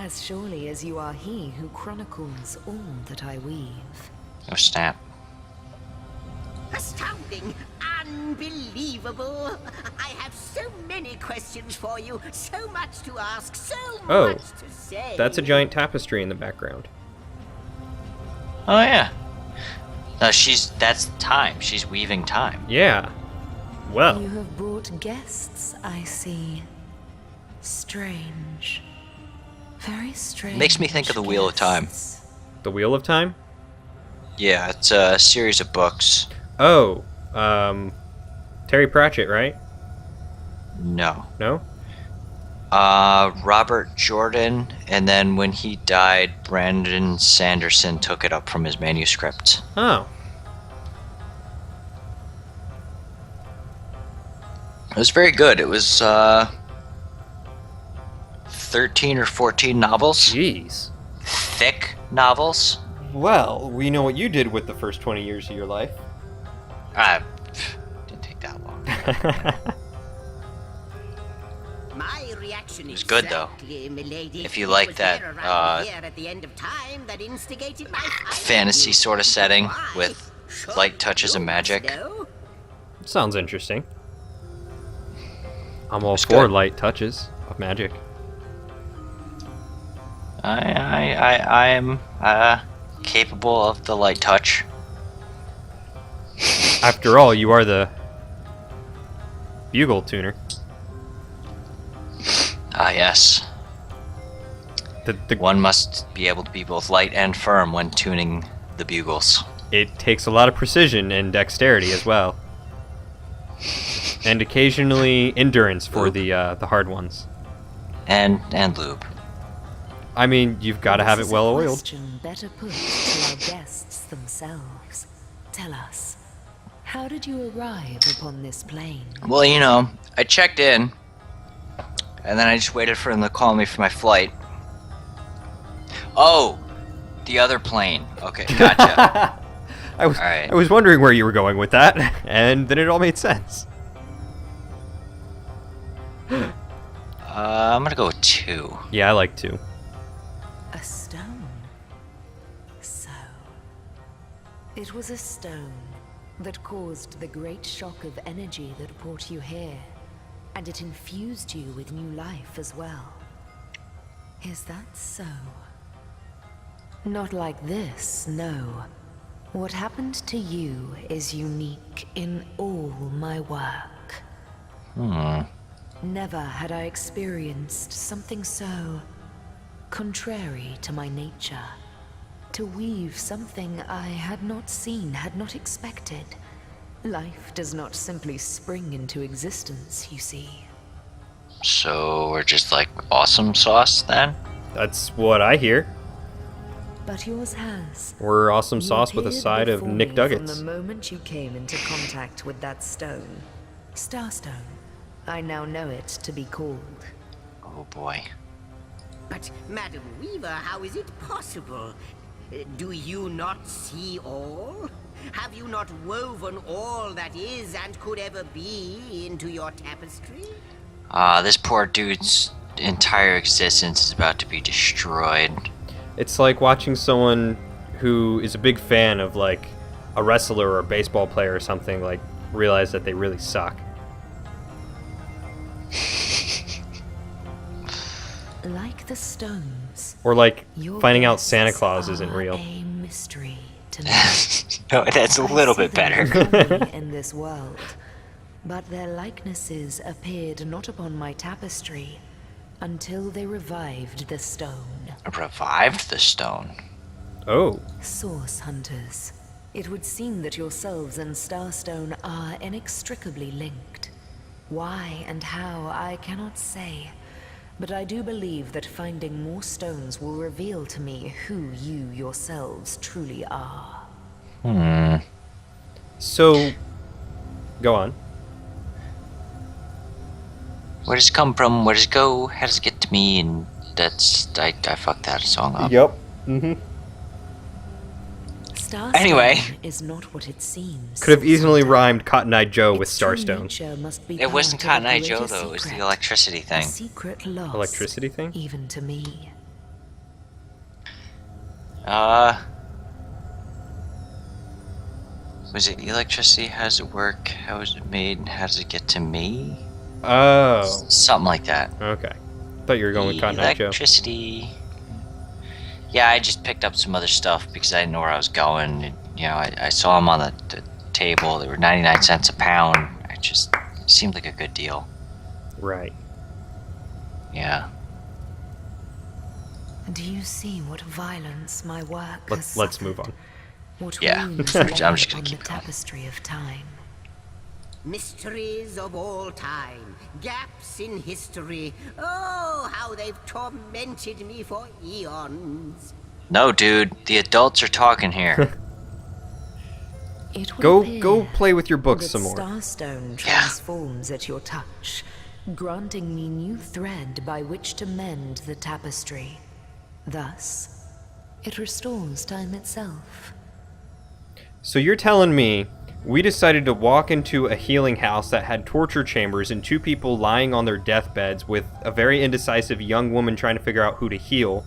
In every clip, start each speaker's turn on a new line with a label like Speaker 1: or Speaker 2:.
Speaker 1: As surely as you are he who chronicles all that I weave.
Speaker 2: Oh, snap.
Speaker 3: Astounding! Unbelievable! I have so many questions for you, so much to ask, so
Speaker 4: Oh,
Speaker 3: much to say.
Speaker 4: that's a giant tapestry in the background.
Speaker 2: Oh, yeah. No, that's time. She's weaving time.
Speaker 4: Yeah. Well,
Speaker 1: You have brought guests, I see. Strange. Very strange.
Speaker 2: Makes me think of the Wheel of Time.
Speaker 1: guests.
Speaker 4: the Wheel of Time?
Speaker 2: Yeah, it's a series of books.
Speaker 4: Oh, Terry Pratchett, right?
Speaker 2: No.
Speaker 4: No?
Speaker 2: Robert Jordan, and then when he died, Brandon Sanderson took it up from his manuscript.
Speaker 4: Oh.
Speaker 2: It was very good. It was, 13 or 14 novels.
Speaker 4: Jeez.
Speaker 2: Thick novels.
Speaker 4: Well, we know what you did with the first 20 years of your life.
Speaker 2: Didn't take that long.
Speaker 3: My reaction
Speaker 2: was good, though.
Speaker 3: Milady.
Speaker 2: If you
Speaker 3: It
Speaker 2: like
Speaker 3: was
Speaker 2: that,
Speaker 3: there around here at the end of time that instigated my
Speaker 2: fantasy sort of setting
Speaker 3: Why?
Speaker 2: with
Speaker 3: Sure
Speaker 2: light touches of
Speaker 3: you
Speaker 2: magic.
Speaker 3: know.
Speaker 4: Sounds interesting. I'm all
Speaker 2: It's
Speaker 4: for
Speaker 2: good.
Speaker 4: light touches of magic.
Speaker 2: I am capable of the light touch.
Speaker 4: After all, you are the bugle tuner.
Speaker 2: Ah, yes.
Speaker 4: The
Speaker 2: One must be able to be both light and firm when tuning the bugles.
Speaker 4: It takes a lot of precision and dexterity as well, and occasionally endurance for the hard ones.
Speaker 2: And lube.
Speaker 4: I mean, you've got to have it
Speaker 1: This is
Speaker 4: well
Speaker 1: a
Speaker 4: oiled.
Speaker 1: question better put to our guests themselves. Tell us, how did you arrive upon this plane?
Speaker 2: Well, you know, I checked in, and then I just waited for them to call me for my flight. Oh, the other plane. Okay, gotcha. Alright.
Speaker 4: I was wondering where you were going with that, and then it all made sense.
Speaker 2: I'm gonna go with 2.
Speaker 4: Yeah, I like to.
Speaker 1: A stone. So, it was a stone that caused the great shock of energy that brought you here, and it infused you with new life as well. Is that so? Not like this, no. What happened to you is unique in all my work. Never had I experienced something so contrary to my nature. To weave something I had not seen, had not expected. Life does not simply spring into existence, you see.
Speaker 2: So we're just like awesome sauce then?
Speaker 4: That's what I hear.
Speaker 1: But yours has.
Speaker 4: We're awesome
Speaker 1: You
Speaker 4: sauce with a
Speaker 1: appeared
Speaker 4: side of
Speaker 1: before
Speaker 4: Nick
Speaker 1: me
Speaker 4: Duggets.
Speaker 1: From the moment you came into contact with that stone. Starstone. I now know it to be called.
Speaker 2: Oh boy.
Speaker 3: But, Madam Weaver, how is it possible? Do you not see all? Have you not woven all that is and could ever be into your tapestry?
Speaker 2: This poor dude's entire existence is about to be destroyed.
Speaker 4: It's like watching someone who is a big fan of like a wrestler or a baseball player or something like realize that they really suck.
Speaker 1: Like the stones.
Speaker 4: Or like
Speaker 1: Your
Speaker 4: finding out Santa
Speaker 1: guests
Speaker 4: Claus isn't
Speaker 1: are
Speaker 4: real.
Speaker 1: A mystery to me.
Speaker 2: No, that's a little bit better.
Speaker 1: better. In this world, but their likenesses appeared not upon my tapestry until they revived the stone.
Speaker 2: Revived the stone.
Speaker 4: Oh.
Speaker 1: Source hunters, it would seem that yourselves and Starstone are inextricably linked. Why and how I cannot say. But I do believe that finding more stones will reveal to me who you yourselves truly are.
Speaker 4: So, go on.
Speaker 2: Where does it come from? Where does it go? How does it get to me? And that's... I fucked that song up.
Speaker 4: Yep. Mm-hmm.
Speaker 1: Starstone
Speaker 2: Anyway.
Speaker 1: is not what it seems.
Speaker 4: Could have easily
Speaker 1: Source
Speaker 4: rhymed Cotton Eye Joe with
Speaker 1: Its true
Speaker 4: Starstone.
Speaker 1: nature must be
Speaker 2: It wasn't
Speaker 1: part of
Speaker 2: Cotton Eye
Speaker 1: a
Speaker 2: Joe,
Speaker 1: greater
Speaker 2: though. It was the
Speaker 1: secret.
Speaker 2: electricity
Speaker 1: A
Speaker 2: thing.
Speaker 1: secret lost,
Speaker 4: Electricity thing?
Speaker 1: even to me.
Speaker 2: Was it electricity? How does it work? How is it made? And how does it get to me?
Speaker 4: Oh.
Speaker 2: Something like that.
Speaker 4: Okay. Thought you were going with Cotton Eye Joe.
Speaker 2: Electricity. Yeah, I just picked up some other stuff because I didn't know where I was going. And, you know, I saw them on the table. They were 99 cents a pound. It just seemed like a good deal.
Speaker 4: Right.
Speaker 2: Yeah.
Speaker 1: Do you see what violence my work has
Speaker 4: Let's move on.
Speaker 1: What
Speaker 2: Yeah.
Speaker 1: wounds
Speaker 2: I'm
Speaker 1: lay
Speaker 2: just gonna
Speaker 1: upon the
Speaker 2: keep going.
Speaker 1: tapestry of time?
Speaker 3: Mysteries of all time, gaps in history. Oh, how they've tormented me for eons.
Speaker 2: No, dude. The adults are talking here.
Speaker 1: It would
Speaker 4: Go
Speaker 1: appear
Speaker 4: play with your books
Speaker 1: that
Speaker 4: some more.
Speaker 1: Starstone
Speaker 2: Yeah.
Speaker 1: transforms at your touch, granting me new thread by which to mend the tapestry. Thus, it restores time itself.
Speaker 4: So you're telling me we decided to walk into a healing house that had torture chambers and two people lying on their deathbeds with a very indecisive young woman trying to figure out who to heal.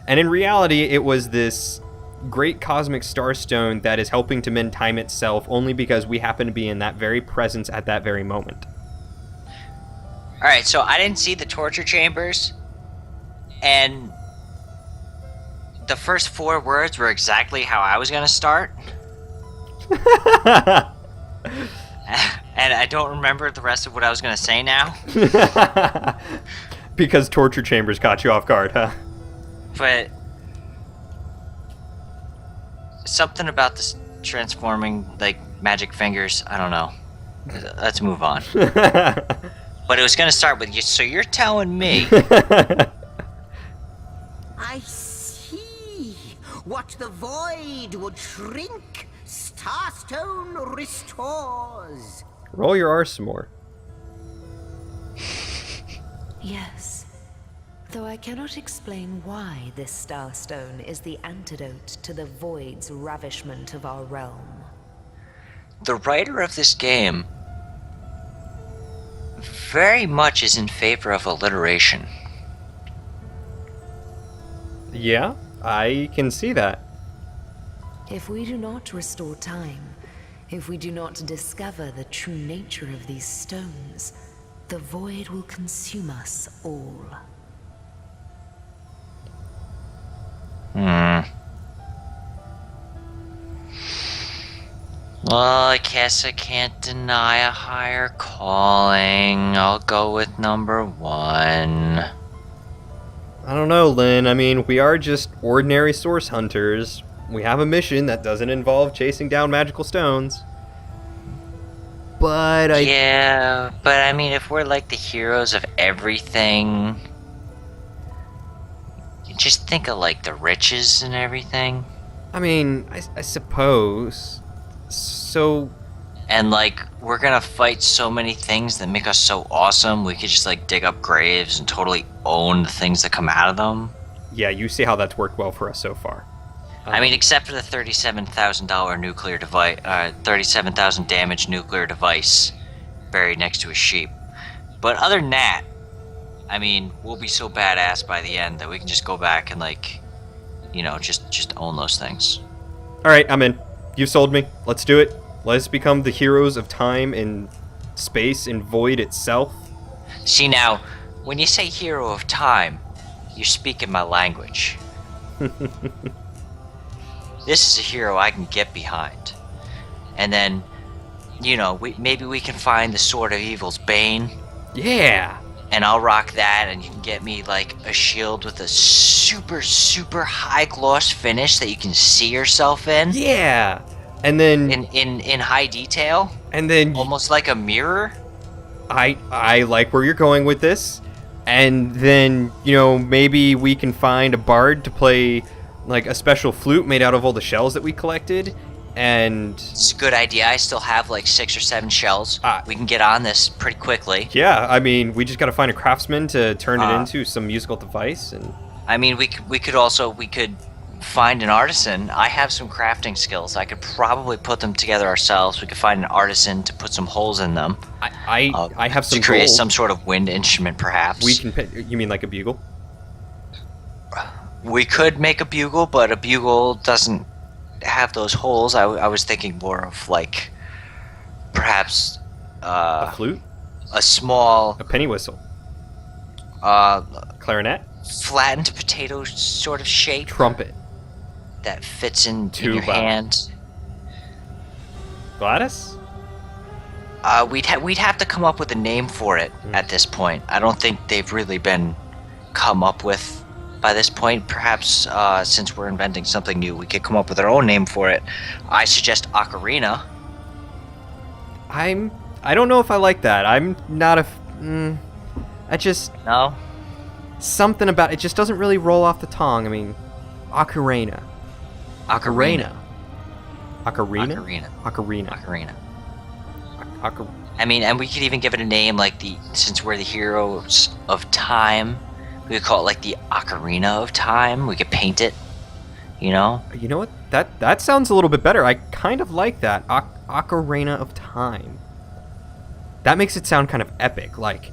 Speaker 4: And in reality, it was this great cosmic starstone that is helping to mend time itself only because we happen to be in that very presence at that very moment.
Speaker 2: Alright, so I didn't see the torture chambers, and the first 4 words were exactly how I was gonna start. And I don't remember the rest of what I was gonna say now.
Speaker 4: Because torture chambers caught you off guard, huh?
Speaker 2: But something about this transforming, like, magic fingers, I don't know. Let's move on. But it was gonna start with you, so you're telling me.
Speaker 3: I see. What the void would shrink, Starstone restores.
Speaker 4: Roll your R some more.
Speaker 1: Yes. Though I cannot explain why this starstone is the antidote to the void's ravishment of our realm.
Speaker 2: The writer of this game very much is in favor of alliteration.
Speaker 4: Yeah, I can see that.
Speaker 1: If we do not restore time, if we do not discover the true nature of these stones, the void will consume us all.
Speaker 2: Well, I guess I can't deny a higher calling. I'll go with number 1.
Speaker 4: I don't know, Lynn. I mean, we are just ordinary source hunters. We have a mission that doesn't involve chasing down magical stones. But
Speaker 2: Yeah, but I mean, if we're like the heroes of everything, you just think of like the riches and everything.
Speaker 4: I mean, I suppose. So,
Speaker 2: And like, we're gonna fight so many things that make us so awesome, we could just like dig up graves and totally own the things that come out of them.
Speaker 4: yeah, you see how that's worked well for us so far.
Speaker 2: I mean, except for the $37,000 nuclear device, 37,000 damage nuclear device buried next to a sheep. But other than that, I mean, we'll be so badass by the end that we can just go back and like, you know, just own those things.
Speaker 4: All right, I'm in. You've sold me. Let's do it. Let us become the heroes of time and space and void itself.
Speaker 2: See now, when you say hero of time, you're speaking my language. This is a hero I can get behind. And then, you know, maybe we can find the Sword of Evil's Bane,
Speaker 4: Yeah.
Speaker 2: and I'll rock that, and you can get me like a shield with a super, super high gloss finish that you can see yourself in.
Speaker 4: Yeah. And then
Speaker 2: In high detail, almost like a mirror.
Speaker 4: I like where you're going with this. And then, you know, maybe we can find a bard to play like a special flute made out of all the shells that we collected. And
Speaker 2: It's a good idea. I still have like 6 or 7 shells. We can get on this pretty quickly.
Speaker 4: yeah, I mean, we just got to find a craftsman to turn it into some musical device. And
Speaker 2: I mean, we could find an artisan. I have some crafting skills. I could probably put them together ourselves. We could find an artisan to put some holes in them.
Speaker 4: I have some
Speaker 2: to create
Speaker 4: gold.
Speaker 2: some sort of wind instrument, perhaps.
Speaker 4: We can you mean like a bugle?
Speaker 2: We could make a bugle, but a bugle doesn't have those holes. I was thinking more of like perhaps
Speaker 4: A flute?
Speaker 2: a small
Speaker 4: A penny whistle? Clarinet?
Speaker 2: flattened potato sort of shape
Speaker 4: Trumpet?
Speaker 2: that fits in your
Speaker 4: Tuba.
Speaker 2: hand.
Speaker 4: Gladys?
Speaker 2: We'd have to come up with a name for it at this point. I don't think they've really been come up with by this point. Perhaps since we're inventing something new, we could come up with our own name for it. I suggest ocarina.
Speaker 4: I don't know if I like that. I'm not a... I just...
Speaker 2: No?
Speaker 4: Something about it just doesn't really roll off the tongue. I mean, ocarina.
Speaker 2: Ocarina.
Speaker 4: Ocarina?
Speaker 2: Ocarina.
Speaker 4: Ocarina.
Speaker 2: Ocarina.
Speaker 4: Ocar-
Speaker 2: I mean, and we could even give it a name like since we're the heroes of time, we could call it like the Ocarina of Time. We could paint it, you know?
Speaker 4: You know what? That sounds a little bit better. I kind of like that. Ocarina of Time. That makes it sound kind of epic. Like,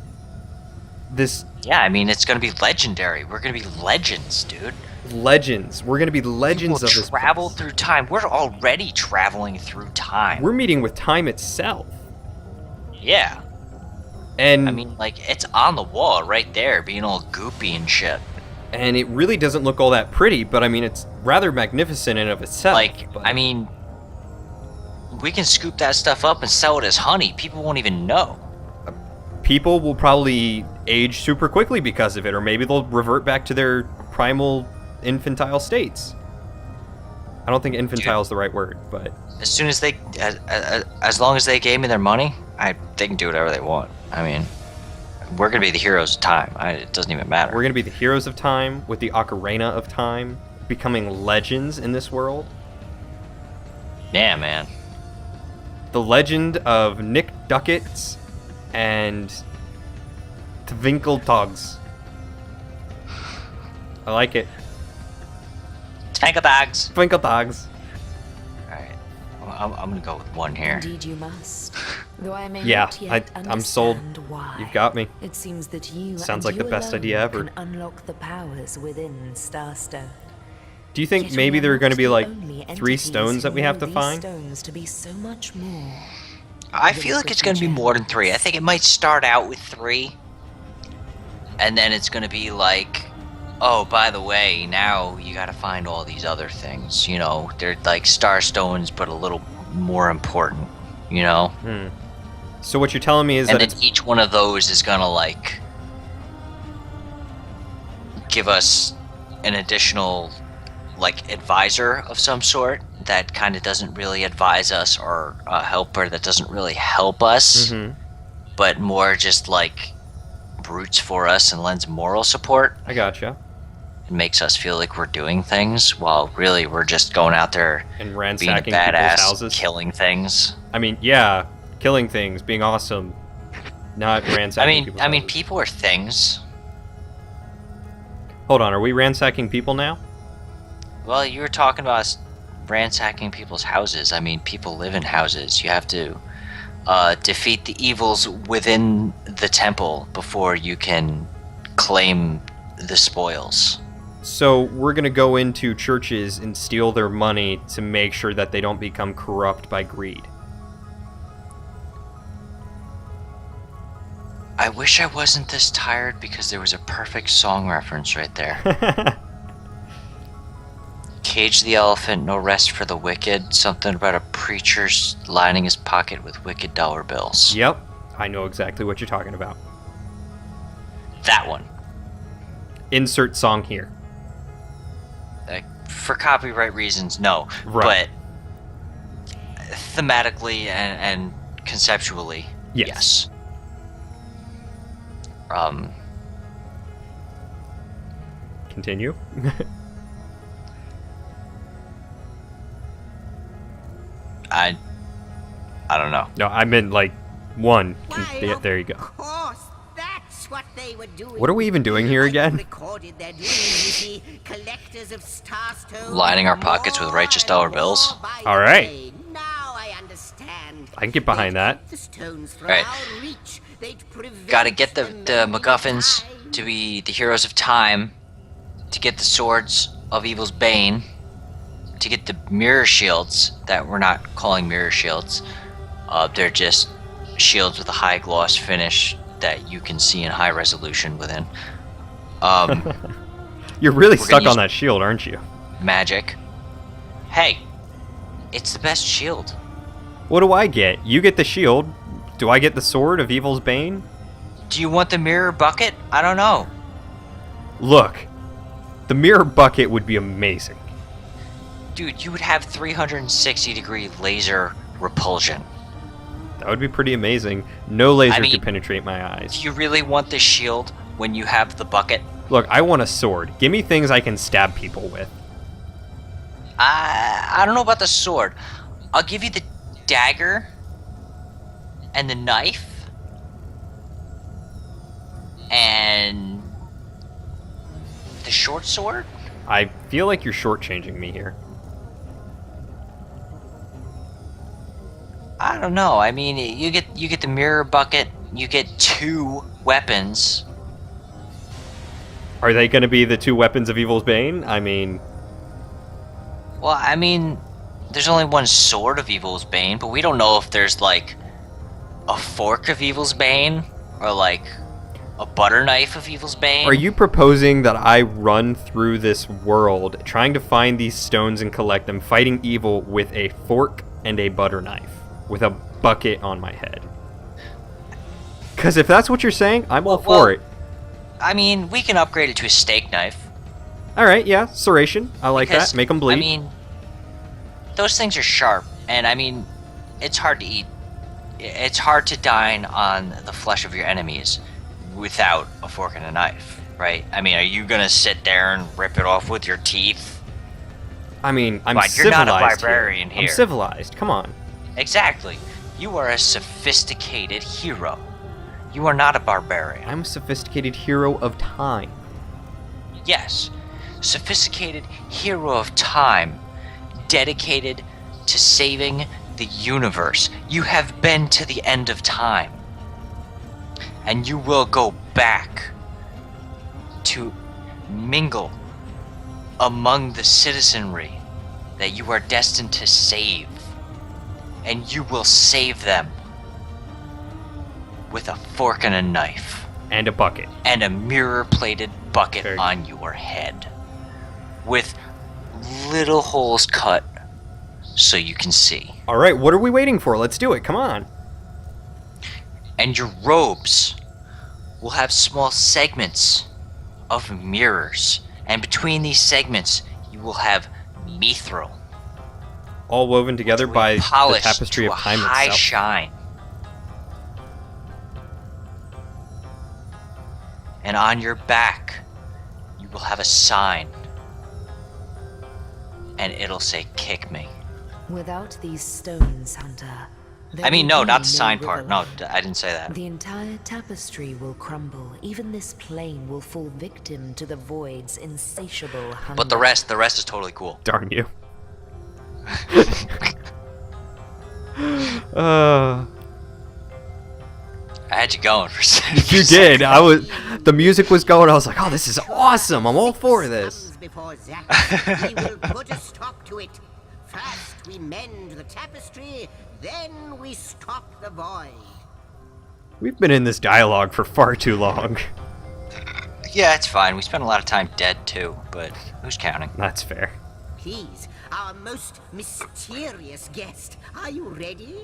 Speaker 4: this...
Speaker 2: Yeah, I mean, it's gonna be legendary. We're gonna be legends, dude.
Speaker 4: Legends. We're going to be legends
Speaker 2: We'll
Speaker 4: of this
Speaker 2: travel
Speaker 4: place.
Speaker 2: through time. We're already traveling through time.
Speaker 4: We're meeting with time itself.
Speaker 2: Yeah.
Speaker 4: And
Speaker 2: I mean, like, it's on the wall right there, being all goopy and shit.
Speaker 4: and it really doesn't look all that pretty, but I mean, it's rather magnificent in and of itself.
Speaker 2: Like,
Speaker 4: but...
Speaker 2: I mean, we can scoop that stuff up and sell it as honey. People won't even know.
Speaker 4: people will probably age super quickly because of it, or maybe they'll revert back to their primal infantile states. I don't think infantile is the right word, but
Speaker 2: As soon as they, as long as they gave me their money, they can do whatever they want. I mean, we're gonna be the heroes of time. It doesn't even matter.
Speaker 4: we're going to be the heroes of time with the Ocarina of Time, becoming legends in this world.
Speaker 2: Yeah, man.
Speaker 4: The legend of Nick Duckets and Twinkletugs. I like it.
Speaker 2: Tank of dogs.
Speaker 4: Twinkletugs.
Speaker 2: Alright. I'm gonna go with one here.
Speaker 1: Indeed you must. Though I may
Speaker 4: Yeah,
Speaker 1: not yet
Speaker 4: I'm sold.
Speaker 1: understand why.
Speaker 4: You've got me.
Speaker 1: It seems that you
Speaker 4: Sounds
Speaker 1: and
Speaker 4: like the
Speaker 1: you
Speaker 4: best
Speaker 1: alone
Speaker 4: idea ever.
Speaker 1: can unlock the powers within Starstone.
Speaker 4: Do you think
Speaker 1: Yet
Speaker 4: maybe
Speaker 1: we are
Speaker 4: there are going to
Speaker 1: not
Speaker 4: be
Speaker 1: the
Speaker 4: like
Speaker 1: only
Speaker 4: 3
Speaker 1: entities
Speaker 4: stones that
Speaker 1: who
Speaker 4: we have
Speaker 1: know
Speaker 4: to
Speaker 1: these
Speaker 4: find?
Speaker 1: stones to be so much more.
Speaker 2: I feel like it's gonna be more than 3. I think it might start out with 3, and then it's gonna be like, oh, by the way, now you gotta find all these other things. You know, they're like star stones, but a little more important. You know,
Speaker 4: So what you're telling me is
Speaker 2: and
Speaker 4: that
Speaker 2: then
Speaker 4: it's
Speaker 2: each one of those is gonna like give us an additional like advisor of some sort that kind of doesn't really advise us, or a helper that doesn't really help us, but more just like brutes for us and lends moral support.
Speaker 4: I gotcha.
Speaker 2: It makes us feel like we're doing things while really we're just going out there
Speaker 4: And
Speaker 2: being a
Speaker 4: ransacking people's
Speaker 2: badass,
Speaker 4: houses.
Speaker 2: killing things.
Speaker 4: I mean, yeah, killing things, being awesome, not ransacking people's
Speaker 2: I mean,
Speaker 4: houses.
Speaker 2: people are things.
Speaker 4: Hold on, are we ransacking people now?
Speaker 2: Well, you were talking about us ransacking people's houses. I mean, people live in houses. You have to defeat the evils within the temple before you can claim the spoils.
Speaker 4: So we're gonna go into churches and steal their money to make sure that they don't become corrupt by greed.
Speaker 2: I wish I wasn't this tired because there was a perfect song reference right there. Cage the elephant, no rest for the wicked. Something about a preacher lining his pocket with wicked dollar bills.
Speaker 4: Yep, I know exactly what you're talking about.
Speaker 2: That one.
Speaker 4: Insert song here.
Speaker 2: For copyright reasons, no.
Speaker 4: Right.
Speaker 2: But thematically and conceptually,
Speaker 4: Yes. Continue.
Speaker 2: I don't know.
Speaker 4: No, I meant like one.
Speaker 3: Why,
Speaker 4: Yeah, there you go.
Speaker 3: Of course, that's what they were doing.
Speaker 4: What are we even doing here
Speaker 3: I
Speaker 4: again?
Speaker 3: recorded their doings, you see, collectors of Starstone.
Speaker 2: Lining our pockets with righteous dollar bills.
Speaker 4: All right.
Speaker 3: Now I understand.
Speaker 4: I can get behind that.
Speaker 3: The stones from
Speaker 2: Right.
Speaker 3: our reach. They'd prevent
Speaker 2: Gotta get the
Speaker 3: many
Speaker 2: MacGuffins
Speaker 3: times.
Speaker 2: to be the heroes of time, to get the swords of Evil's Bane, to get the mirror shields that we're not calling mirror shields. They're just shields with a high gloss finish that you can see in high resolution within.
Speaker 4: You're really
Speaker 2: We're
Speaker 4: stuck
Speaker 2: gonna
Speaker 4: on that shield, aren't you?
Speaker 2: Magic. Hey, it's the best shield.
Speaker 4: What do I get? You get the shield. Do I get the sword of Evil's Bane?
Speaker 2: Do you want the mirror bucket? I don't know.
Speaker 4: Look, the mirror bucket would be amazing.
Speaker 2: Dude, you would have 360-degree laser repulsion.
Speaker 4: That would be pretty amazing. No laser
Speaker 2: I mean,
Speaker 4: could penetrate my eyes.
Speaker 2: Do you really want the shield when you have the bucket?
Speaker 4: Look, I want a sword. Give me things I can stab people with.
Speaker 2: I don't know about the sword. I'll give you the dagger and the knife and the short sword.
Speaker 4: I feel like you're shortchanging me here.
Speaker 2: I don't know. I mean, you get the mirror bucket. You get 2 weapons.
Speaker 4: Are they going to be the 2 weapons of Evil's Bane? I mean...
Speaker 2: Well, I mean, there's only one sword of Evil's Bane, but we don't know if there's, like, a fork of Evil's Bane, or, like, a butter knife of Evil's Bane.
Speaker 4: Are you proposing that I run through this world trying to find these stones and collect them, fighting evil with a fork and a butter knife, with a bucket on my head? Because if that's what you're saying, I'm all for it.
Speaker 2: I mean, we can upgrade it to a steak knife.
Speaker 4: Alright, yeah, serration. I like that. Make them bleed.
Speaker 2: I mean, those things are sharp, and I mean, it's hard to eat. It's hard to dine on the flesh of your enemies without a fork and a knife, right? I mean, are you gonna sit there and rip it off with your teeth?
Speaker 4: I mean, I'm
Speaker 2: But you're
Speaker 4: civilized.
Speaker 2: not a barbarian
Speaker 4: here. I'm
Speaker 2: here.
Speaker 4: civilized. Come on.
Speaker 2: Exactly. You are a sophisticated hero. You are not a barbarian.
Speaker 4: I'm a sophisticated hero of time.
Speaker 2: Yes. Sophisticated hero of time, dedicated to saving the universe. You have been to the end of time, and you will go back to mingle among the citizenry that you are destined to save, and you will save them with a fork and a knife
Speaker 4: And a bucket.
Speaker 2: and a mirror-plated bucket
Speaker 4: Very
Speaker 2: on your head with little holes cut so you can see.
Speaker 4: Alright, what are we waiting for? Let's do it. Come on.
Speaker 2: And your robes will have small segments of mirrors, and between these segments you will have mithril,
Speaker 4: All woven together
Speaker 2: which will
Speaker 4: by
Speaker 2: be
Speaker 4: the
Speaker 2: polished
Speaker 4: tapestry
Speaker 2: to
Speaker 4: of
Speaker 2: a
Speaker 4: time
Speaker 2: high
Speaker 4: itself.
Speaker 2: shine. And on your back you will have a sign, and it'll say "Kick me."
Speaker 1: Without these stones, Hunter, there
Speaker 2: I mean,
Speaker 1: will
Speaker 2: no,
Speaker 1: be
Speaker 2: not the sign part. No,
Speaker 1: riverland.
Speaker 2: I didn't say that.
Speaker 1: The entire tapestry will crumble. Even this plane will fall victim to the void's insatiable hunger.
Speaker 2: But the rest is totally cool.
Speaker 4: Darn you.
Speaker 2: I had you going for a second.
Speaker 4: You did. The music was going. I was like, oh, this is awesome. I'm all for this.
Speaker 3: Comes before that, we will put a stop to it. First we mend the tapestry, then we stop the void.
Speaker 4: We've been in this dialogue for far too long.
Speaker 2: Yeah, it's fine. We spent a lot of time dead too, but who's counting?
Speaker 4: That's fair.
Speaker 3: Please, our most mysterious guest, are you ready?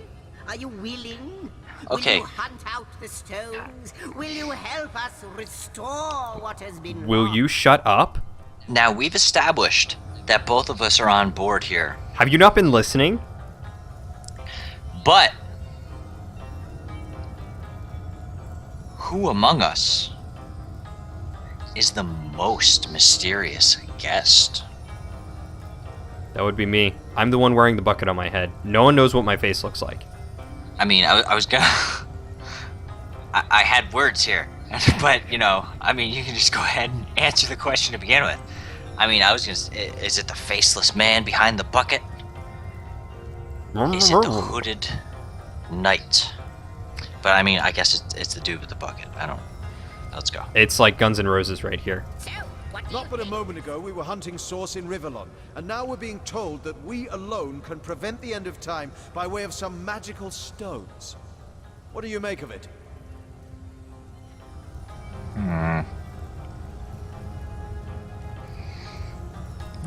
Speaker 3: Are you willing?
Speaker 2: Okay.
Speaker 3: Will you hunt out the stones? Will you help us restore what has been
Speaker 4: Will
Speaker 3: lost?
Speaker 4: you shut up?
Speaker 2: Now we've established that both of us are on board here,
Speaker 4: Have you not been listening?
Speaker 2: but who among us is the most mysterious guest?
Speaker 4: That would be me. I'm the one wearing the bucket on my head. No one knows what my face looks like.
Speaker 2: I mean, I was gonna. I had words here, but you know, I mean, you can just go ahead and answer the question to begin with. I mean, I was gonna. Is it the faceless man behind the bucket? Is it the hooded knight? But I mean, I guess it's the dude with the bucket. I don't. Let's go.
Speaker 4: It's like Guns N' Roses right here.
Speaker 3: So,
Speaker 5: Not but a moment ago we were hunting Source in Rivellon, and now we're being told that we alone can prevent the end of time by way of some magical stones. What do you make of it?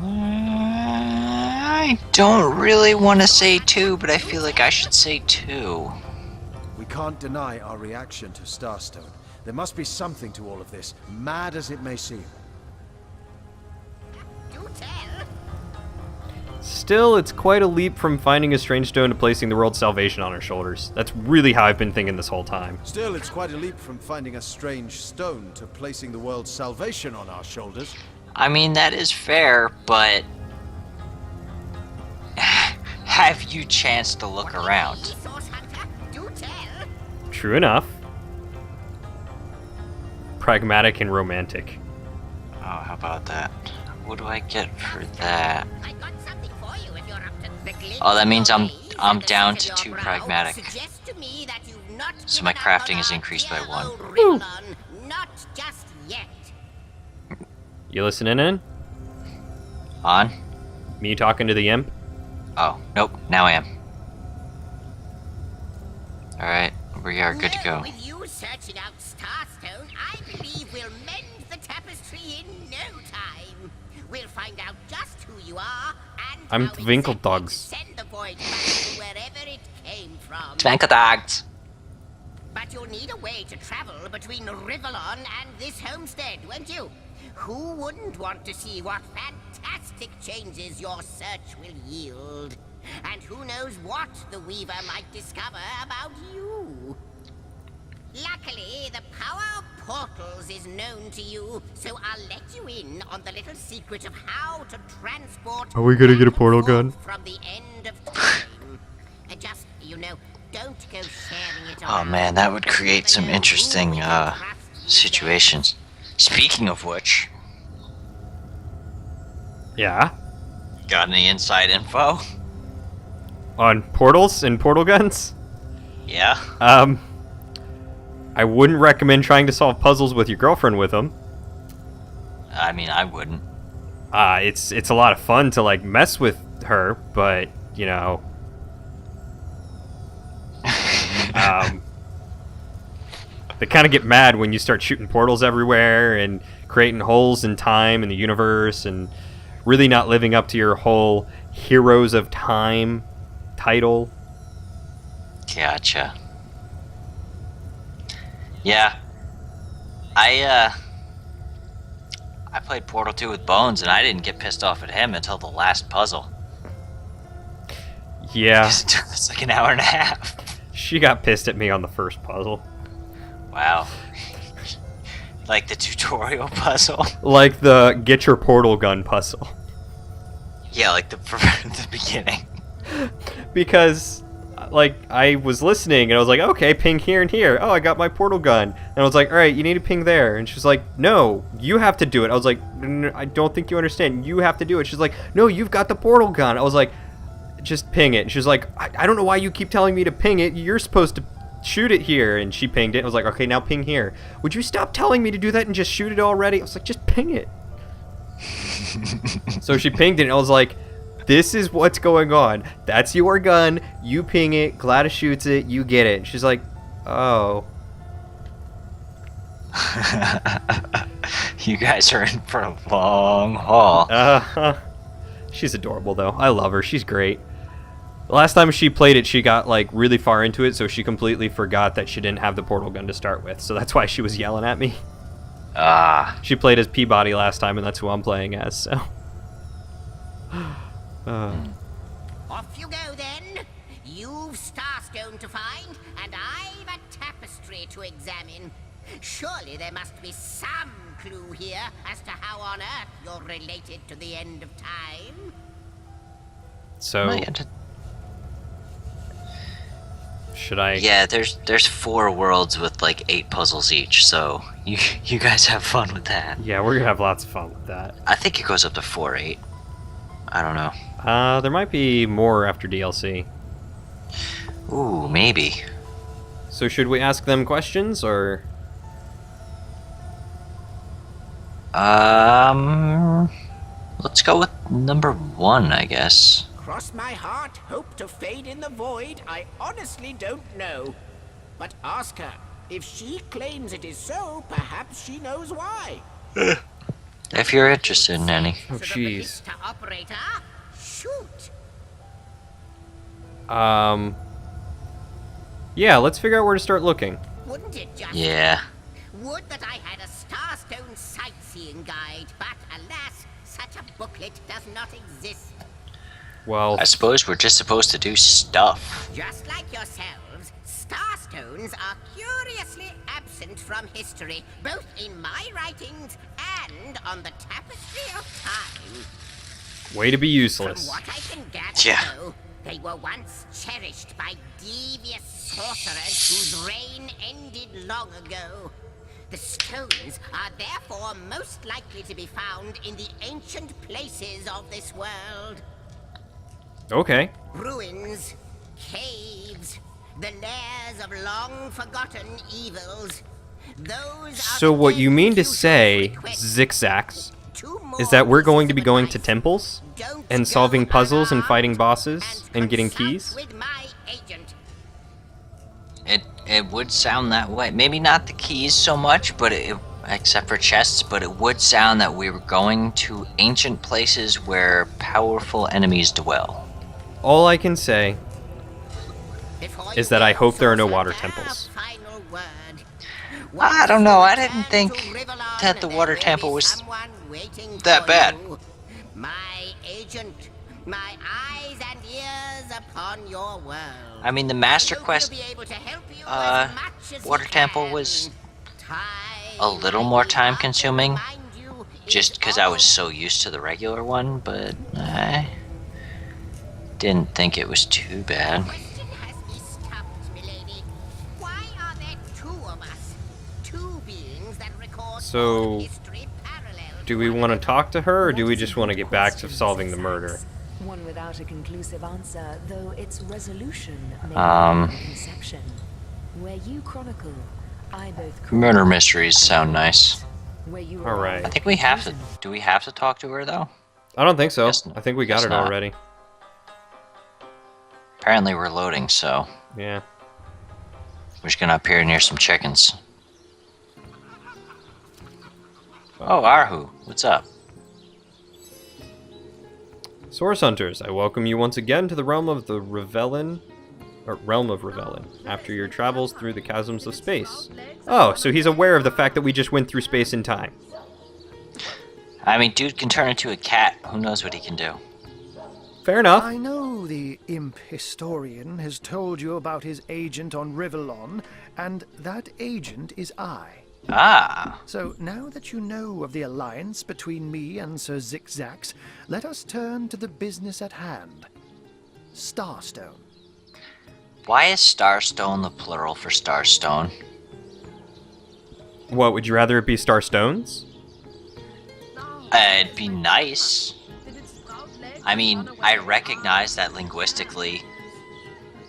Speaker 2: I don't really want to say 2, but I feel like I should say 2.
Speaker 5: We can't deny our reaction to Starstone. There must be something to all of this, mad as it may seem.
Speaker 3: Do tell.
Speaker 4: Still, it's quite a leap from finding a strange stone to placing the world's salvation on our shoulders. That's really how I've been thinking this whole time.
Speaker 5: Still, it's quite a leap from finding a strange stone to placing the world's salvation on our shoulders.
Speaker 2: I mean, that is fair, but have you chanced to look around?
Speaker 3: Source Hunter, do tell.
Speaker 4: True enough. Pragmatic and romantic.
Speaker 2: Oh, how about that? What do I get for that?
Speaker 3: I got something for you if you're up to the glint
Speaker 2: Oh, that means
Speaker 3: of
Speaker 2: I'm
Speaker 3: your gaze
Speaker 2: down
Speaker 3: and the
Speaker 2: to
Speaker 3: slit of
Speaker 2: 2
Speaker 3: your brow
Speaker 2: pragmatic.
Speaker 3: suggests to me that you've not
Speaker 2: So my
Speaker 3: given up
Speaker 2: crafting
Speaker 3: on
Speaker 2: is
Speaker 3: our
Speaker 2: increased by
Speaker 3: dear
Speaker 2: 1.
Speaker 3: old Rivellon. Not just yet.
Speaker 4: You listening in?
Speaker 2: On?
Speaker 4: Me talking to the imp?
Speaker 2: Oh, nope, now I am. Alright, we are good to
Speaker 3: No,
Speaker 2: go.
Speaker 3: with you searching out Starstone, I believe we'll mend the tapestry in no time. We'll find out just who you are and
Speaker 4: I'm
Speaker 3: how
Speaker 4: Twinkledogs.
Speaker 3: exactly to send the void back to wherever it came from.
Speaker 2: Twankadogs!
Speaker 3: But you'll need a way to travel between Rivellon and this homestead, won't you? Who wouldn't want to see what fantastic changes your search will yield? And who knows what the Weaver might discover about you? Luckily, the power of portals is known to you, so I'll let you in on the little secret of how to transport.
Speaker 4: Are we gonna get a
Speaker 3: back and
Speaker 4: portal
Speaker 3: forth
Speaker 4: gun?
Speaker 3: From the end of time. Just, don't go sharing it
Speaker 2: Oh
Speaker 3: around.
Speaker 2: man, that would create some
Speaker 3: Never know
Speaker 2: interesting
Speaker 3: who it will trust you
Speaker 2: situations. Speaking of which,
Speaker 4: Yeah.
Speaker 2: got any inside info?
Speaker 4: On portals and portal guns?
Speaker 2: Yeah?
Speaker 4: I wouldn't recommend trying to solve puzzles with your girlfriend with them.
Speaker 2: I mean, I wouldn't.
Speaker 4: It's a lot of fun to like mess with her, but you know, they kind of get mad when you start shooting portals everywhere and creating holes in time and the universe and really not living up to your whole Heroes of Time title.
Speaker 2: Gotcha. Yeah. I played Portal 2 with Bones, and I didn't get pissed off at him until the last puzzle.
Speaker 4: Yeah,
Speaker 2: It took us like an hour and a half.
Speaker 4: she got pissed at me on the first puzzle.
Speaker 2: Wow. Like the tutorial puzzle?
Speaker 4: Like the get your portal gun puzzle.
Speaker 2: Yeah, like the beginning.
Speaker 4: Because, like, I was listening and I was like, okay, ping here and here. Oh, I got my portal gun. And I was like, all right, you need to ping there. And she's like, no, you have to do it. I was like, I don't think you understand. You have to do it. She's like, no, you've got the portal gun. I was like, just ping it. And she's like, I don't know why you keep telling me to ping it. You're supposed to shoot it here. And she pinged it. I was like, okay, now ping here. Would you stop telling me to do that and just shoot it already? I was like, just ping it. So she pinged it and I was like, this is what's going on. That's your gun. You ping it. Gladys shoots it. You get it. And she's like, oh.
Speaker 2: You guys are in for a long haul.
Speaker 4: She's adorable though. I love her. She's great. The last time she played it, she got like really far into it, so she completely forgot that she didn't have the portal gun to start with. So that's why she was yelling at me. She played as Peabody last time, and that's who I'm playing as, so.
Speaker 3: Off you go then. You've Starstone to find, and I've a tapestry to examine. Surely there must be some clue here as to how on earth you're related to the end of time.
Speaker 4: So, should I?
Speaker 2: Yeah, there's 4 worlds with like 8 puzzles each, so you guys have fun with that.
Speaker 4: Yeah, we're gonna have lots of fun with that.
Speaker 2: I think it goes up to 4-8. I don't know.
Speaker 4: There might be more after DLC.
Speaker 2: Ooh, maybe.
Speaker 4: So should we ask them questions, or?
Speaker 2: Let's go with number 1, I guess.
Speaker 3: Cross my heart, hope to fade in the void, I honestly don't know. But ask her. If she claims it is so, perhaps she knows why.
Speaker 2: If you're interested in any.
Speaker 4: Oh, jeez.
Speaker 3: Operator, shoot.
Speaker 4: Yeah, let's figure out where to start looking.
Speaker 3: Wouldn't it just?
Speaker 2: Yeah.
Speaker 3: Would that I had a Starstone sightseeing guide, but alas, such a booklet does not exist.
Speaker 4: Well,
Speaker 2: I suppose we're just supposed to do stuff.
Speaker 3: Just like yourselves, Starstones are curiously absent from history, both in my writings and on the tapestry of time.
Speaker 4: way to be
Speaker 3: From
Speaker 4: useless.
Speaker 3: what I can gather,
Speaker 2: Yeah.
Speaker 3: though, they were once cherished by devious sorcerers whose reign ended long ago. The stones are therefore most likely to be found in the ancient places of this world.
Speaker 4: Okay.
Speaker 3: Ruins, caves, the lairs of long-forgotten evils. Those are
Speaker 4: So
Speaker 3: the
Speaker 4: what you
Speaker 3: dens
Speaker 4: mean to
Speaker 3: should
Speaker 4: say,
Speaker 3: frequent.
Speaker 4: Zigzags,
Speaker 3: Two
Speaker 4: is that we're
Speaker 3: more
Speaker 4: going to be
Speaker 3: pieces of
Speaker 4: going to
Speaker 3: advice.
Speaker 4: temples
Speaker 3: Don't
Speaker 4: and
Speaker 3: go
Speaker 4: solving puzzles and
Speaker 3: unarmed
Speaker 4: fighting bosses and getting
Speaker 3: consult
Speaker 4: keys?
Speaker 3: with my agent.
Speaker 2: It would sound that way. Maybe not the keys so much, but except for chests, but it would sound that we were going to ancient places where powerful enemies dwell.
Speaker 4: All I can say
Speaker 3: Before
Speaker 4: is
Speaker 3: you
Speaker 4: that I
Speaker 3: go,
Speaker 4: hope there are no
Speaker 3: sorcerer,
Speaker 4: water
Speaker 3: a
Speaker 4: temples.
Speaker 3: final word.
Speaker 2: I don't know, I
Speaker 3: Once you
Speaker 2: didn't
Speaker 3: return
Speaker 2: think
Speaker 3: to Rivellon,
Speaker 2: that the
Speaker 3: there
Speaker 2: water
Speaker 3: will
Speaker 2: temple
Speaker 3: be
Speaker 2: was
Speaker 3: someone waiting
Speaker 2: that
Speaker 3: for
Speaker 2: bad.
Speaker 3: you. My agent, my eyes and ears upon your world.
Speaker 2: I mean, the Master
Speaker 3: Hope
Speaker 2: Quest
Speaker 3: he'll be able to help you
Speaker 2: uh,
Speaker 3: as much as he
Speaker 2: water temple
Speaker 3: can.
Speaker 2: was
Speaker 3: Time
Speaker 2: a little
Speaker 3: might
Speaker 2: more
Speaker 3: be
Speaker 2: time
Speaker 3: hard to
Speaker 2: consuming,
Speaker 3: remind you
Speaker 2: just
Speaker 3: is
Speaker 2: because I was
Speaker 3: all
Speaker 2: so used to the regular one, but I didn't think it was too bad.
Speaker 3: question has me stumped, milady. Why are there two of us? Two beings that record
Speaker 4: So,
Speaker 3: all history parallel
Speaker 4: do we want to talk to her, or do
Speaker 1: That
Speaker 4: we
Speaker 1: is a
Speaker 4: just want to
Speaker 1: good
Speaker 4: get back to
Speaker 1: question,
Speaker 4: solving the
Speaker 1: Zigzags.
Speaker 4: murder?
Speaker 1: One without a conclusive answer, though its resolution may
Speaker 2: Um,
Speaker 1: be conception. Where you chronicle, I both
Speaker 2: Murder
Speaker 1: chronicle
Speaker 2: mysteries
Speaker 1: and
Speaker 2: sound
Speaker 1: write.
Speaker 2: nice.
Speaker 1: Where you
Speaker 4: All right.
Speaker 1: arrive
Speaker 2: I think we have to.
Speaker 1: conclusion.
Speaker 2: Do we have to talk to her though?
Speaker 4: I don't think so.
Speaker 2: Guess-
Speaker 4: I think we got
Speaker 2: guess
Speaker 4: it
Speaker 2: not.
Speaker 4: already.
Speaker 2: Apparently we're loading, so
Speaker 4: Yeah.
Speaker 2: we're just gonna appear near some chickens. Oh, Arhu, what's up?
Speaker 4: Source Hunters, I welcome you once again to the realm of the Revelin, or realm of Revelin, after your travels through the chasms of space. Oh, so he's aware of the fact that we just went through space and time.
Speaker 2: I mean, dude can turn into a cat. Who knows what he can do?
Speaker 4: Fair enough.
Speaker 6: I know the imp historian has told you about his agent on Rivellon, and that agent is I.
Speaker 2: Ah,
Speaker 6: So now that you know of the alliance between me and Sir Zigzags, let us turn to the business at hand. Starstone.
Speaker 2: why is Starstone the plural for Starstone?
Speaker 4: What, would you rather it be Starstones?
Speaker 2: It'd be nice. I mean, I recognize that linguistically,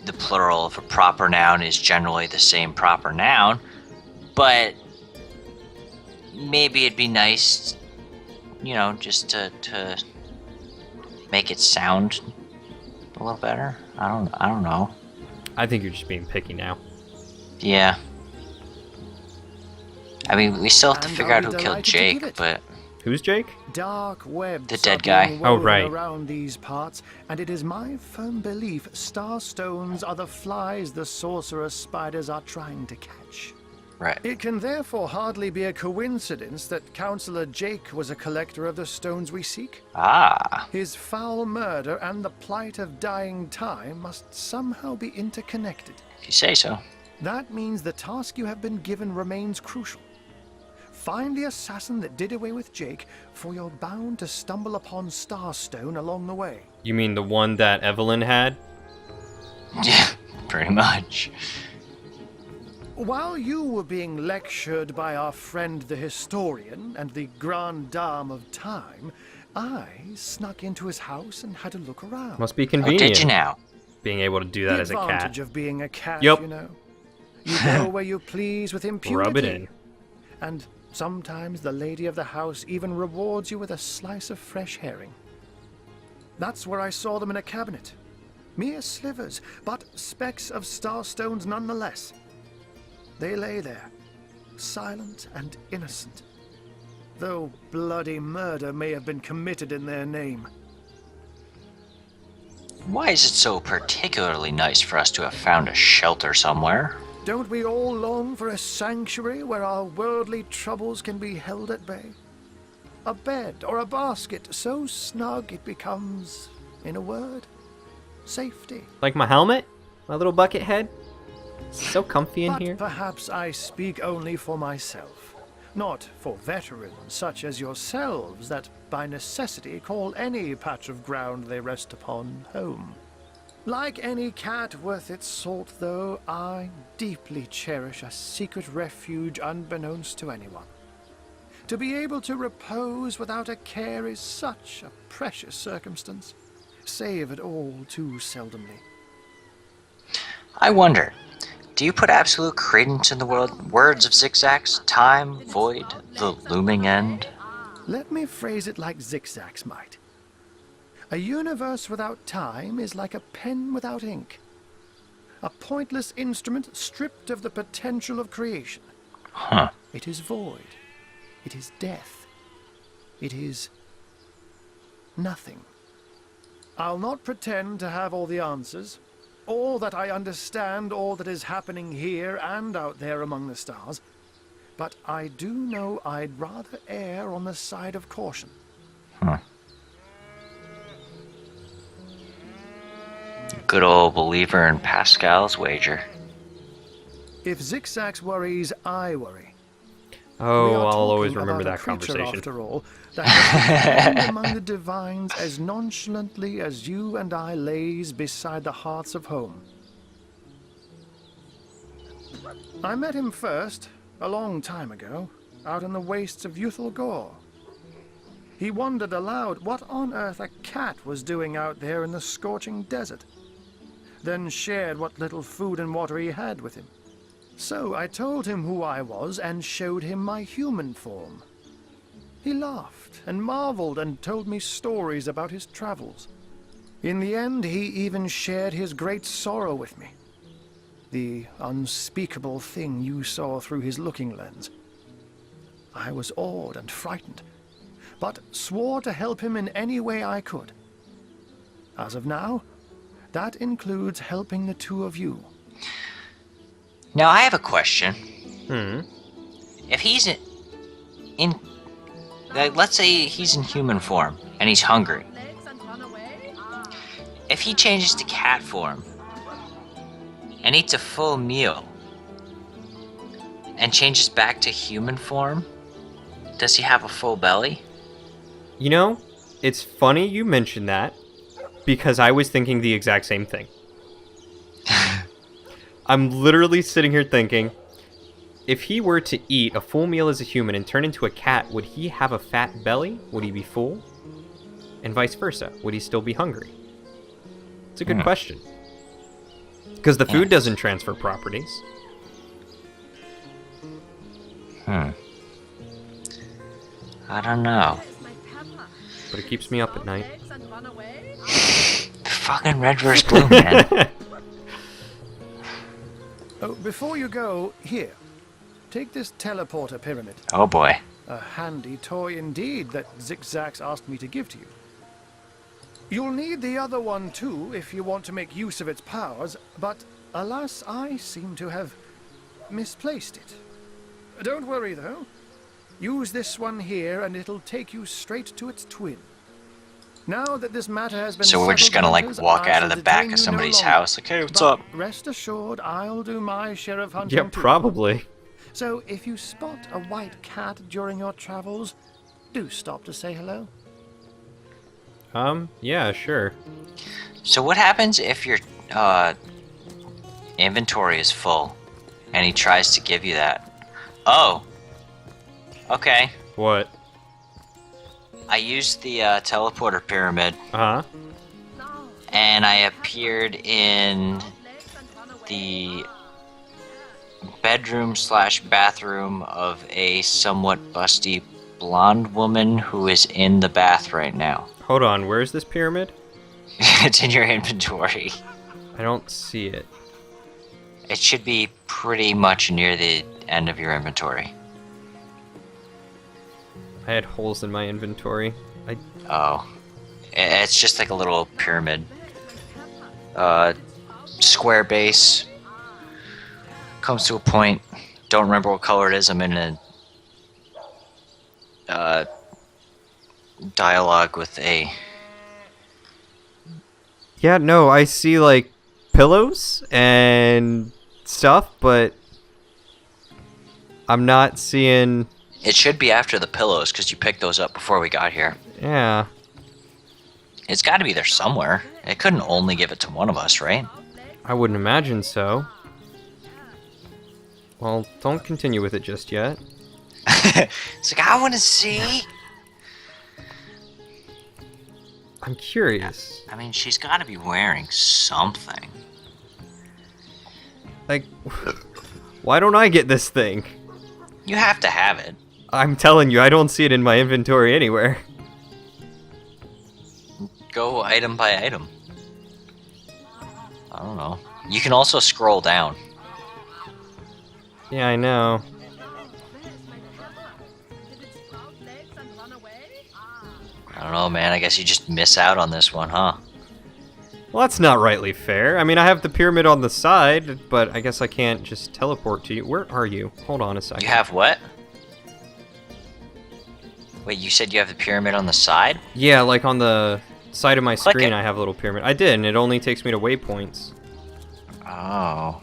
Speaker 2: the plural of a proper noun is generally the same proper noun, but maybe it'd be nice, you know, just to make it sound a little better. I don't know.
Speaker 4: I think you're just being picky now.
Speaker 2: Yeah. I mean, we still have to
Speaker 6: And
Speaker 2: figure
Speaker 6: I'll
Speaker 2: out
Speaker 6: be
Speaker 2: who killed
Speaker 6: delighted to give
Speaker 2: Jake,
Speaker 6: it.
Speaker 2: but
Speaker 4: Who's Jake?
Speaker 6: Dark webs
Speaker 2: The dead
Speaker 6: are
Speaker 2: guy.
Speaker 6: being
Speaker 4: Oh,
Speaker 6: woven
Speaker 4: right.
Speaker 6: around these parts, and it is my firm belief starstones are the flies the sorcerer's spiders are trying to catch.
Speaker 2: right.
Speaker 6: It can therefore hardly be a coincidence that Councillor Jake was a collector of the stones we seek.
Speaker 2: Ah,
Speaker 6: His foul murder and the plight of dying time must somehow be interconnected.
Speaker 2: if you say so.
Speaker 6: That means the task you have been given remains crucial. Find the assassin that did away with Jake, for you're bound to stumble upon Starstone along the way.
Speaker 4: You mean the one that Evelyn had?
Speaker 2: Yeah, pretty much.
Speaker 6: While you were being lectured by our friend the historian and the grande dame of time, I snuck into his house and had a look around.
Speaker 4: Must be
Speaker 2: Oh,
Speaker 4: convenient.
Speaker 2: did you now?
Speaker 4: Being able to do that
Speaker 6: The
Speaker 4: as a cat.
Speaker 6: advantage of being a cat,
Speaker 4: Yup.
Speaker 6: you know. You go where you please with impunity.
Speaker 4: Rub it in.
Speaker 6: And Sometimes the lady of the house even rewards you with a slice of fresh herring. That's where I saw them in a cabinet. Mere slivers, but specks of starstones nonetheless. They lay there, silent and innocent, though bloody murder may have been committed in their name.
Speaker 2: Why is it so particularly nice for us to have found a shelter somewhere?
Speaker 6: Don't we all long for a sanctuary where our worldly troubles can be held at bay? A bed or a basket so snug it becomes, in a word, safety.
Speaker 4: Like my helmet? My little bucket head? So comfy in
Speaker 6: But
Speaker 4: here.
Speaker 6: perhaps I speak only for myself, not for veterans such as yourselves that by necessity call any patch of ground they rest upon home. Like any cat worth its salt, though, I deeply cherish a secret refuge unbeknownst to anyone. To be able to repose without a care is such a precious circumstance, savored all too seldomly.
Speaker 2: I wonder, do you put absolute credence in the words of Zigzags? Time, void, the looming end?
Speaker 6: Let me phrase it like Zigzags might. A universe without time is like a pen without ink. A pointless instrument stripped of the potential of creation.
Speaker 2: Huh.
Speaker 6: It is void. It is death. It is nothing. I'll not pretend to have all the answers, or that I understand all that is happening here and out there among the stars, but I do know I'd rather err on the side of caution.
Speaker 2: Huh. Good old believer in Pascal's wager.
Speaker 6: If Zigzags worries, I worry.
Speaker 4: Oh,
Speaker 6: We are
Speaker 4: I'll always
Speaker 6: talking
Speaker 4: remember
Speaker 6: about a
Speaker 4: that
Speaker 6: creature,
Speaker 4: conversation.
Speaker 6: After all, that has been found among the divines as nonchalantly as you and I lays beside the hearths of home. I met him first, a long time ago, out in the wastes of Youthful Gore. He wondered aloud what on earth a cat was doing out there in the scorching desert, then shared what little food and water he had with him. So I told him who I was and showed him my human form. He laughed and marveled and told me stories about his travels. In the end, he even shared his great sorrow with me. The unspeakable thing you saw through his looking lens. I was awed and frightened, but swore to help him in any way I could. As of now, that includes helping the two of you.
Speaker 2: Now I have a question.
Speaker 4: Hmm.
Speaker 2: If he's in like, let's say he's in human form and he's hungry. If he changes to cat form and eats a full meal and changes back to human form, does he have a full belly?
Speaker 4: You know, it's funny you mentioned that, because I was thinking the exact same thing. I'm literally sitting here thinking, if he were to eat a full meal as a human and turn into a cat, would he have a fat belly? Would he be full? And vice versa, would he still be hungry? It's a good question. Because the food doesn't transfer properties.
Speaker 2: I don't know.
Speaker 4: But it keeps me up at night.
Speaker 2: Fucking red versus blue, man.
Speaker 6: Oh, before you go, here. Take this teleporter pyramid.
Speaker 2: Oh boy.
Speaker 6: A handy toy indeed that Zigzags asked me to give to you. You'll need the other one too if you want to make use of its powers, but alas, I seem to have misplaced it. Don't worry though. Use this one here and it'll take you straight to its twin. Now that this matter has been
Speaker 2: So we're just
Speaker 6: settled,
Speaker 2: gonna like
Speaker 6: hunters,
Speaker 2: walk
Speaker 6: I
Speaker 2: out of
Speaker 6: shall
Speaker 2: the back
Speaker 6: detain
Speaker 2: of
Speaker 6: you no
Speaker 2: somebody's
Speaker 6: longer.
Speaker 2: house. Like, hey, what's
Speaker 6: But
Speaker 2: up?
Speaker 6: rest assured, I'll do my share of hunting
Speaker 4: Yeah,
Speaker 6: too.
Speaker 4: probably.
Speaker 6: So if you spot a white cat during your travels, do stop to say hello.
Speaker 4: Yeah, sure.
Speaker 2: So what happens if your inventory is full and he tries to give you that? Oh. Okay.
Speaker 4: What?
Speaker 2: I used the teleporter pyramid
Speaker 4: Uh-huh.
Speaker 2: and I appeared in the bedroom slash bathroom of a somewhat busty blonde woman who is in the bath right now.
Speaker 4: Hold on, where is this pyramid?
Speaker 2: It's in your inventory.
Speaker 4: I don't see it.
Speaker 2: It should be pretty much near the end of your inventory.
Speaker 4: I had holes in my inventory.
Speaker 2: Oh. It's just like a little pyramid. Square base. Comes to a point. Don't remember what color it is. I'm in a dialogue with a...
Speaker 4: Yeah, no, I see like pillows and stuff, but I'm not seeing...
Speaker 2: It should be after the pillows, because you picked those up before we got here.
Speaker 4: Yeah.
Speaker 2: It's got to be there somewhere. It couldn't only give it to one of us, right?
Speaker 4: I wouldn't imagine so. Well, don't continue with it just yet.
Speaker 2: It's like, I want to see.
Speaker 4: I'm curious.
Speaker 2: I mean, she's got to be wearing something.
Speaker 4: Like, why don't I get this thing?
Speaker 2: You have to have it.
Speaker 4: I'm telling you, I don't see it in my inventory anywhere.
Speaker 2: Go item by item. I don't know. You can also scroll down.
Speaker 4: Yeah, I know.
Speaker 2: I don't know, man. I guess you just miss out on this one, huh?
Speaker 4: Well, that's not rightly fair. I mean, I have the pyramid on the side, but I guess I can't just teleport to you. Where are you? Hold on a second.
Speaker 2: You have what? Wait, you said you have the pyramid on the side?
Speaker 4: Yeah, like on the side of my
Speaker 2: Click
Speaker 4: screen,
Speaker 2: it.
Speaker 4: I have a little pyramid. I did, and it only takes me to waypoints.
Speaker 2: Oh.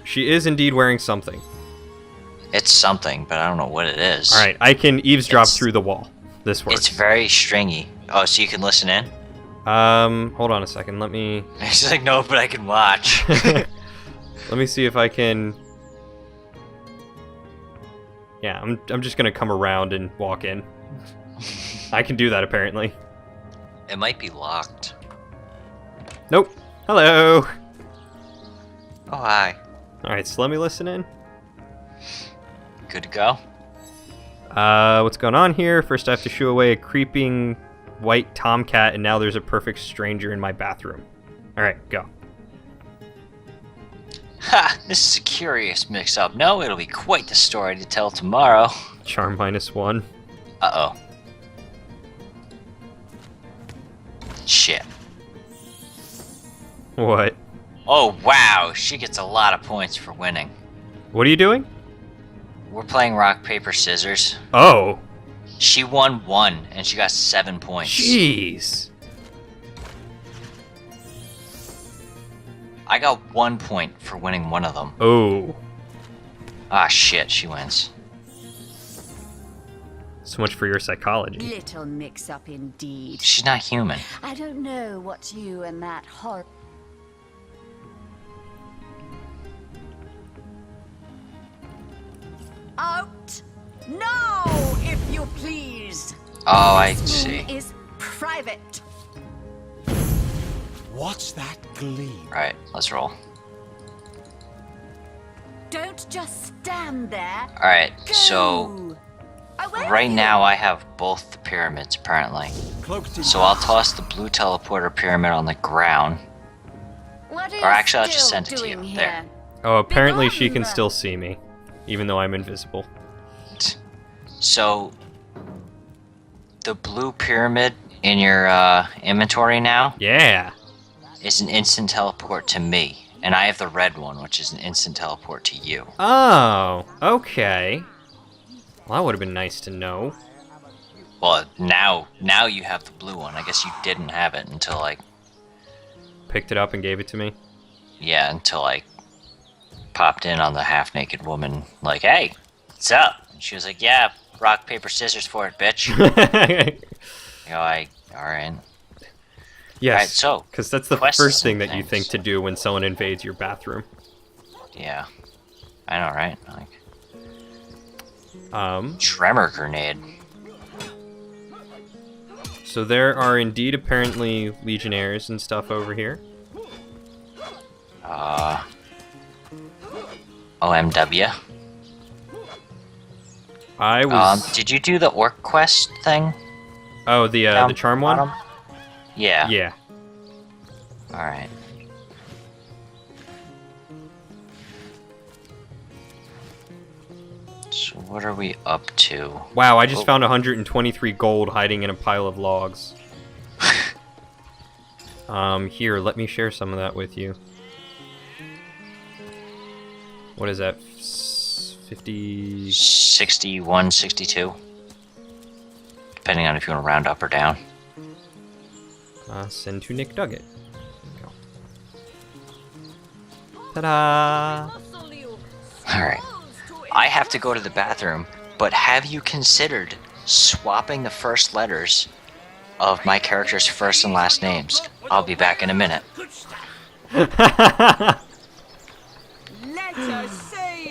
Speaker 4: She is indeed wearing something.
Speaker 2: It's something, but I don't know what it is.
Speaker 4: All right, I can eavesdrop
Speaker 2: It's-
Speaker 4: through the wall. This works.
Speaker 2: It's very stringy. Oh, so you can listen in?
Speaker 4: Hold on a second. Let me
Speaker 2: She's like, no, but I can watch.
Speaker 4: let me see if I can. Yeah, I'm just gonna come around and walk in. I can do that apparently.
Speaker 2: It might be locked.
Speaker 4: Nope. Hello.
Speaker 2: Oh, hi.
Speaker 4: All right, so let me listen in.
Speaker 2: Good to go?
Speaker 4: What's going on here? First, I have to shoo away a creeping white tomcat, and now there's a perfect stranger in my bathroom. All right, go.
Speaker 2: Ha! This is a curious mix-up. No, it'll be quite the story to tell tomorrow.
Speaker 4: Charm -1.
Speaker 2: Uh-oh. Shit.
Speaker 4: What?
Speaker 2: Oh, wow! She gets a lot of points for winning.
Speaker 4: What are you doing?
Speaker 2: We're playing rock, paper, scissors.
Speaker 4: Oh,
Speaker 2: She won 1, and she got 7 points.
Speaker 4: jeez.
Speaker 2: I got 1 point for winning one of them.
Speaker 4: Oh,
Speaker 2: Ah, shit, she wins.
Speaker 4: so much for your psychology.
Speaker 7: Little mix-up indeed.
Speaker 2: She's not human.
Speaker 7: I don't know what you and that horror... Out! No, if you please!
Speaker 2: Oh, I
Speaker 7: This
Speaker 2: see.
Speaker 7: room is private.
Speaker 5: What's that gleam?
Speaker 2: Right, let's roll.
Speaker 7: Don't just stand there.
Speaker 2: Alright,
Speaker 7: Go!
Speaker 2: so
Speaker 7: Away
Speaker 2: right
Speaker 7: with
Speaker 2: now I have both the pyramids, apparently.
Speaker 5: Cloaked in
Speaker 2: So I'll toss the blue teleporter pyramid on the ground.
Speaker 7: you. What are
Speaker 2: Or
Speaker 7: you
Speaker 2: actually, I'll just
Speaker 7: still
Speaker 2: send it to you.
Speaker 7: doing
Speaker 2: There.
Speaker 7: here?
Speaker 4: Oh, apparently she can
Speaker 7: Begone!
Speaker 4: still see me, even though I'm invisible.
Speaker 2: So the blue pyramid in your inventory now
Speaker 4: Yeah.
Speaker 2: is an instant teleport to me. And I have the red one, which is an instant teleport to you.
Speaker 4: Oh, okay. Well, that would have been nice to know.
Speaker 2: Well, now you have the blue one. I guess you didn't have it until like,
Speaker 4: Picked it up and gave it to me.
Speaker 2: yeah, until I popped in on the half-naked woman, like, hey, what's up? And she was like, yeah, rock, paper, scissors for it, bitch. You know, alright.
Speaker 4: Yes,
Speaker 2: Alright, so,
Speaker 4: because that's the
Speaker 2: quests
Speaker 4: first thing
Speaker 2: and
Speaker 4: that you think
Speaker 2: things.
Speaker 4: to do when someone invades your bathroom.
Speaker 2: Yeah. I know, right? Like, tremor grenade.
Speaker 4: So there are indeed apparently legionnaires and stuff over here.
Speaker 2: OMW.
Speaker 4: I was.
Speaker 2: Did you do the orc quest thing?
Speaker 4: Oh, the charm one.
Speaker 2: Bottom? Yeah.
Speaker 4: Yeah.
Speaker 2: All right. So what are we up to?
Speaker 4: Wow, I just found 123 gold hiding in a pile of logs. Here, let me share some of that with you. What is that? 50...
Speaker 2: 61, 62. Depending on if you want to round up or down.
Speaker 4: Send to Nick Duggett. Go. Ta-da!
Speaker 2: Alright. I have to go to the bathroom, but have you considered swapping the first letters of my character's first and last names? I'll be back in a minute.
Speaker 8: Let us say